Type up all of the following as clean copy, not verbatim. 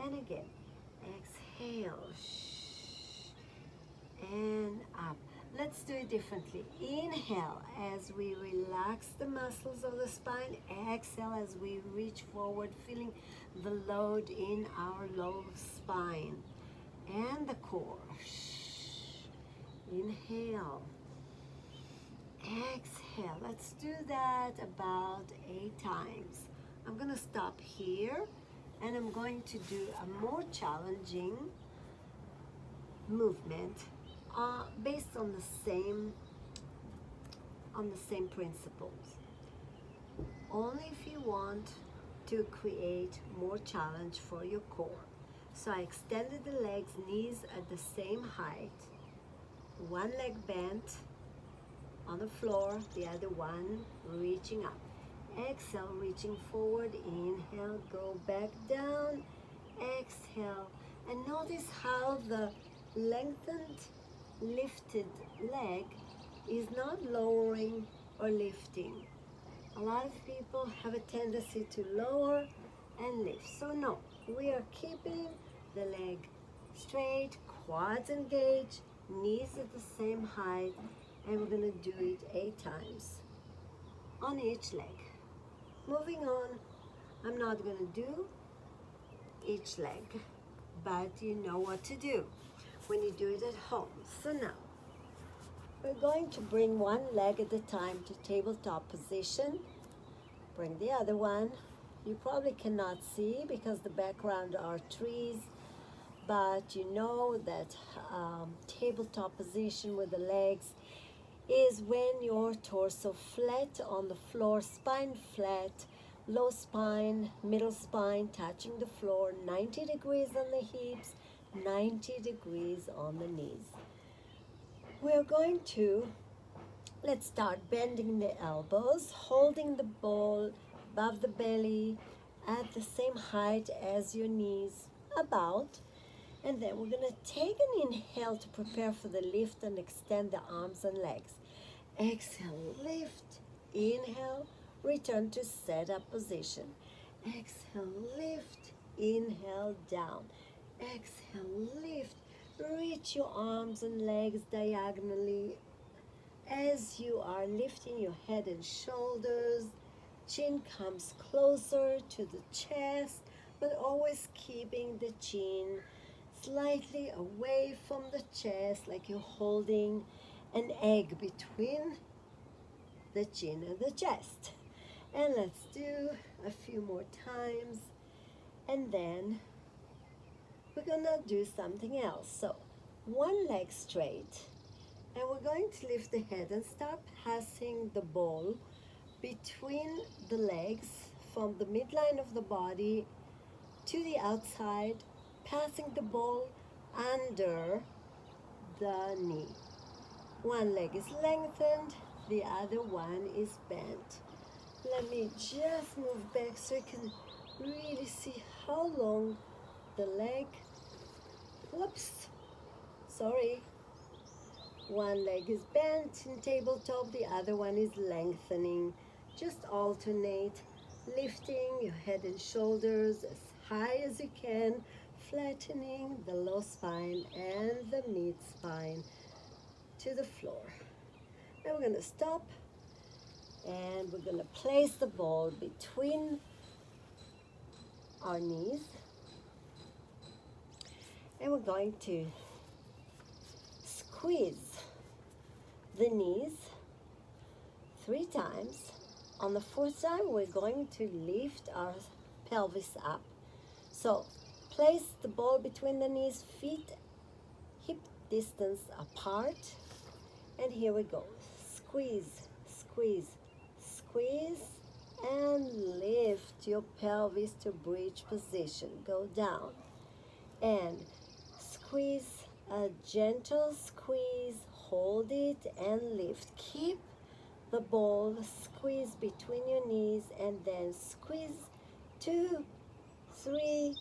And again, exhale, and up. Let's do it differently. Inhale as we relax the muscles of the spine. Exhale as we reach forward, feeling the load in our low spine and the core. Inhale. Exhale. Let's do that about 8 times. I'm going to stop here and I'm going to do a more challenging movement based on the same principles. Only if you want to create more challenge for your core. So I extended the legs, knees at the same height, one leg bent on the floor, the other one reaching up. Exhale, reaching forward. Inhale, go back down. Exhale, and notice how the lengthened, lifted leg is not lowering or lifting. A lot of people have a tendency to lower and lift. So no, we are keeping the leg straight, quads engaged, knees at the same height, and we're going to do it 8 times on each leg. Moving on, I'm not going to do each leg, but you know what to do when you do it at home. So now, we're going to bring one leg at a time to tabletop position. Bring the other one. You probably cannot see because the background are trees, but you know that tabletop position with the legs is when your torso flat on the floor, spine flat, low spine, middle spine touching the floor, 90 degrees on the hips, 90 degrees on the knees. We're going to, let's start bending the elbows, holding the ball above the belly at the same height as your knees, about. And then we're going to take an inhale to prepare for the lift and extend the arms and legs. Exhale, lift. Inhale, return to setup position. Exhale, lift. Inhale, down. Exhale, lift. Reach your arms and legs diagonally as you are lifting your head and shoulders. Chin comes closer to the chest, but always keeping the chin slightly away from the chest, like you're holding an egg between the chin and the chest. And let's do a few more times, and then we're gonna do something else. So one leg straight, and we're going to lift the head and start passing the ball between the legs from the midline of the body to the outside, passing the ball under the knee. One leg is lengthened, the other one is bent. Let me just move back so you can really see how long the leg, whoops, sorry. One leg is bent in tabletop, the other one is lengthening. Just alternate, lifting your head and shoulders as high as you can, flattening the low spine and the mid spine to the floor. Now we're going to stop, and we're going to place the ball between our knees, and we're going to squeeze the knees 3 times. On the 4th time, we're going to lift our pelvis up. So place the ball between the knees, feet hip distance apart, and here we go. Squeeze, squeeze, squeeze, and lift your pelvis to bridge position. Go down and squeeze, a gentle squeeze, hold it and lift. Keep the ball squeeze between your knees, and then squeeze 2, 3,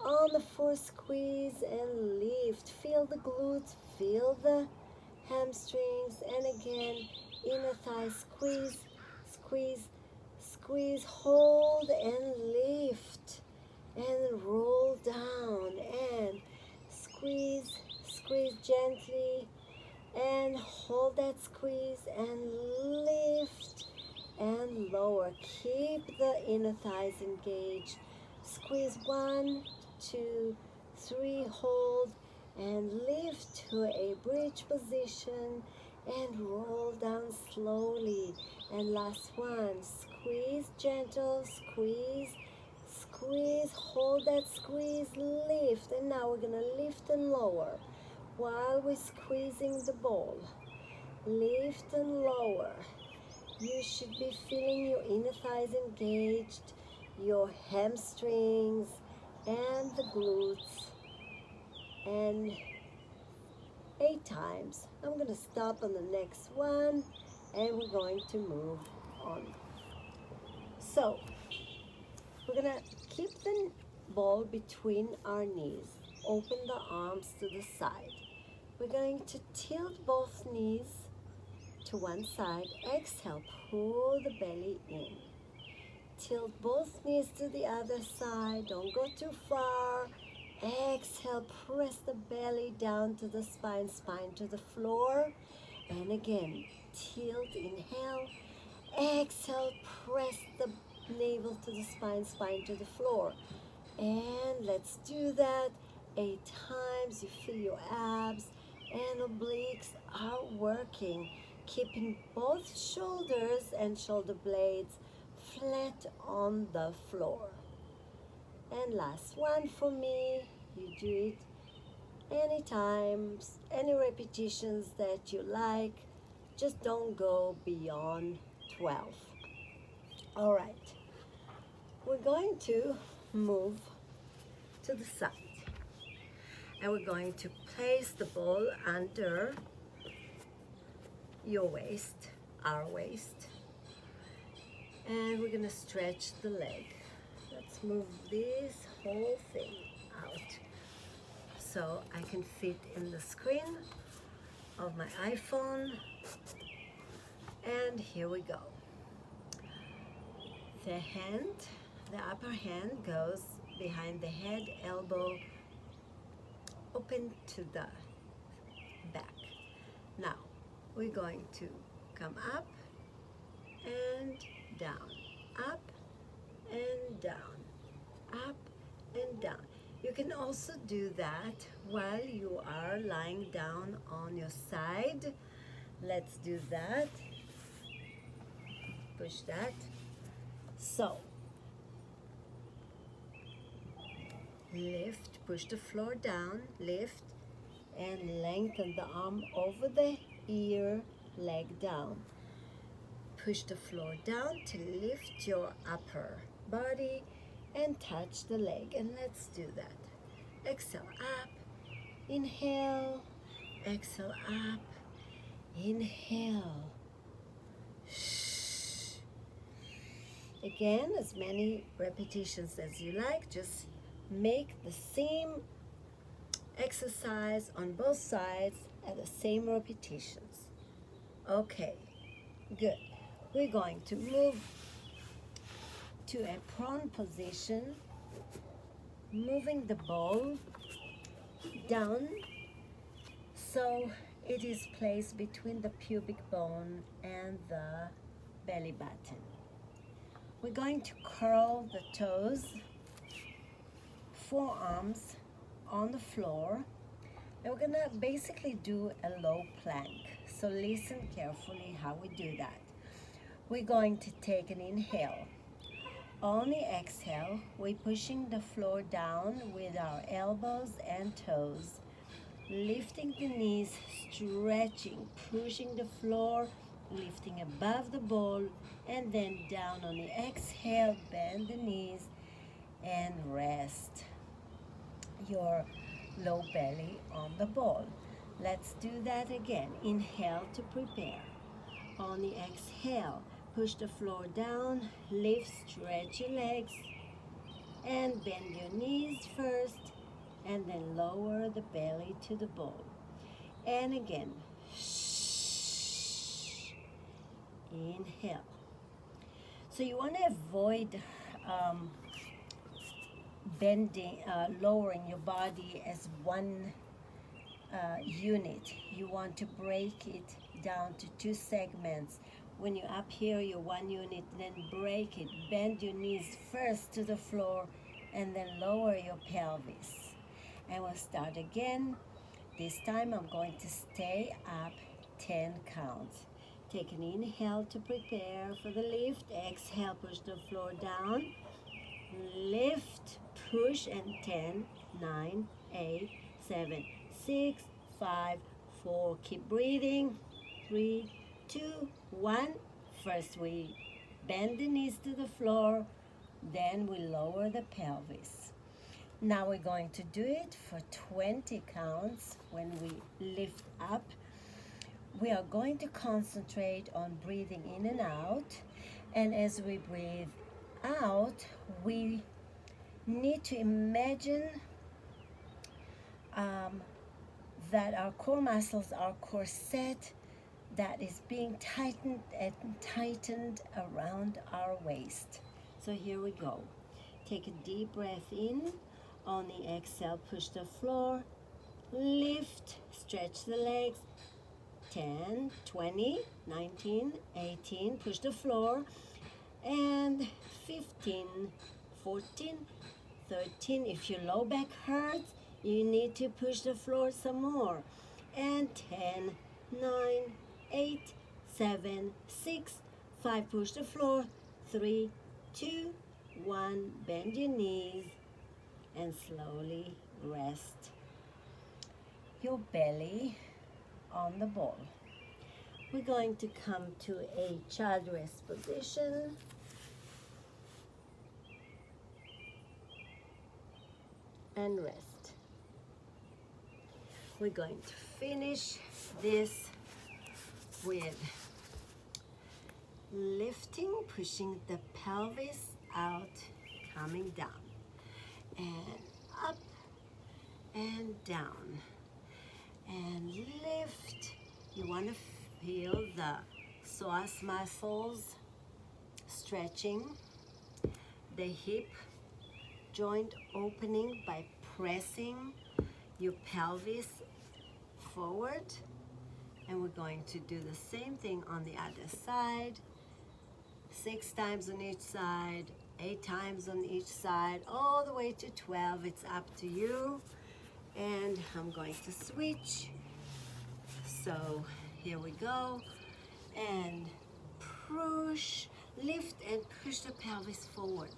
on the 4th squeeze and lift. Feel the glutes, feel the hamstrings, and again inner thigh squeeze, squeeze, squeeze, hold and lift, and roll down. gently and hold that squeeze and lift and lower. Keep the inner thighs engaged. Squeeze 1, 2, 3, hold and lift to a bridge position and roll down slowly. And last one, squeeze gentle, squeeze, squeeze, hold that squeeze, lift. And now we're gonna lift and lower while we're squeezing the ball. Lift and lower. You should be feeling your inner thighs engaged, your hamstrings and the glutes. And 8 times. I'm going to stop on the next one and we're going to move on. So we're going to keep the ball between our knees. Open the arms to the side. We're going to tilt both knees to one side. Exhale, pull the belly in. Tilt both knees to the other side. Don't go too far. Exhale, press the belly down to the spine, spine to the floor. And again, tilt, inhale. Exhale, press the navel to the spine, spine to the floor. And let's do that 8 times. You feel your abs and obliques are working, keeping both shoulders and shoulder blades flat on the floor. And last one for me, you do it any times, any repetitions that you like, just don't go beyond 12. All right, we're going to move to the side and we're going to place the ball under your waist, our waist, and we're gonna stretch the leg. Let's move this whole thing out so I can fit in the screen of my iPhone. And here we go. The upper hand goes behind the head, elbow open to the back. Now we're going to come up and down, up and down, up and down. You can also do that while you are lying down on your side. Let's do that. Push that. So, lift, push the floor down, lift, and lengthen the arm over the ear, leg down. Push the floor down to lift your upper body and touch the leg. And let's do that. Exhale up, inhale, exhale up, inhale. Shh. Again, as many repetitions as you like, just make the same exercise on both sides at the same repetitions. Okay, good. We're going to move to a prone position, moving the ball down so it is placed between the pubic bone and the belly button. We're going to curl the toes, forearms on the floor, and we're gonna basically do a low plank. So listen carefully how we do that. We're going to take an inhale. On the exhale, we're pushing the floor down with our elbows and toes, lifting the knees, stretching, pushing the floor, lifting above the ball, and then down on the exhale, bend the knees and rest your low belly on the ball. Let's do that again. Inhale to prepare. On the exhale, push the floor down, lift, stretch your legs, and bend your knees first, and then lower the belly to the ball. And again, shh. Inhale. So you want to avoid bending, lowering your body as one unit. You want to break it down to two segments. When you're up here, you're one unit, then break it. Bend your knees first to the floor and then lower your pelvis. And we'll start again. This time I'm going to stay up 10 counts. Take an inhale to prepare for the lift. Exhale, push the floor down. Lift, push, and 10, 9, 8, 7, 6, 5, 4. Keep breathing. 3, 2, 1. First we bend the knees to the floor, then we lower the pelvis. Now we're going to do it for 20 counts. When we lift up, we are going to concentrate on breathing in and out. And as we breathe out, we need to imagine that our core muscles, our corset, that is being tightened and tightened around our waist. So here we go. Take a deep breath in. On the exhale, push the floor. Lift, stretch the legs. 10, 20, 19, 18. Push the floor. And 15, 14, 13. If your low back hurts, you need to push the floor some more. And 10, 9, 8, 7, 6, 5. Push the floor. 3, 2, 1. Bend your knees and slowly rest your belly on the ball. We're going to come to a child rest position. And rest. We're going to finish this with lifting, pushing the pelvis out, coming down, and up and down, and lift. You want to feel the psoas muscles stretching, the hip joint opening by pressing your pelvis forward. And we're going to do the same thing on the other side. 6 times on each side, 8 times on each side, all the way to 12. It's up to you. And I'm going to switch. So here we go. And push, lift and push the pelvis forward.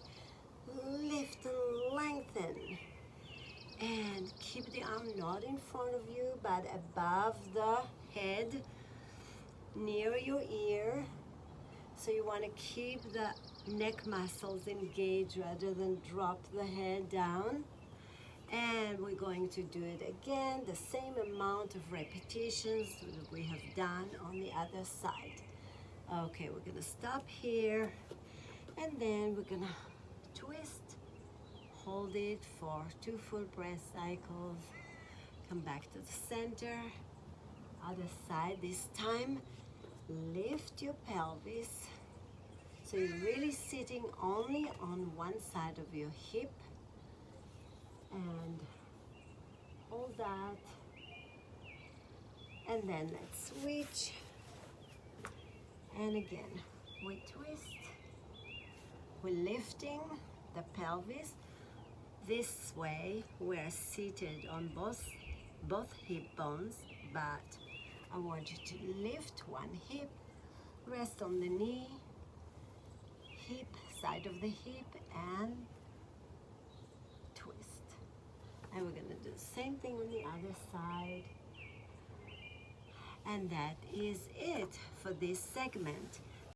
Lift and lengthen. And keep the arm not in front of you, but above the head, near your ear. So you want to keep the neck muscles engaged rather than drop the head down. And we're going to do it again, the same amount of repetitions that we have done on the other side. Okay, we're going to stop here, and then we're going to twist. Hold it for 2 full breath cycles. Come back to the center. Other side this time. Lift your pelvis. So you're really sitting only on one side of your hip. And hold that. And then let's switch. And again, we twist. We're lifting the pelvis. This way, we're seated on both hip bones, but I want you to lift one hip, rest on the knee, hip, side of the hip, and twist. And we're going to do the same thing on the other side. And that is it for this segment.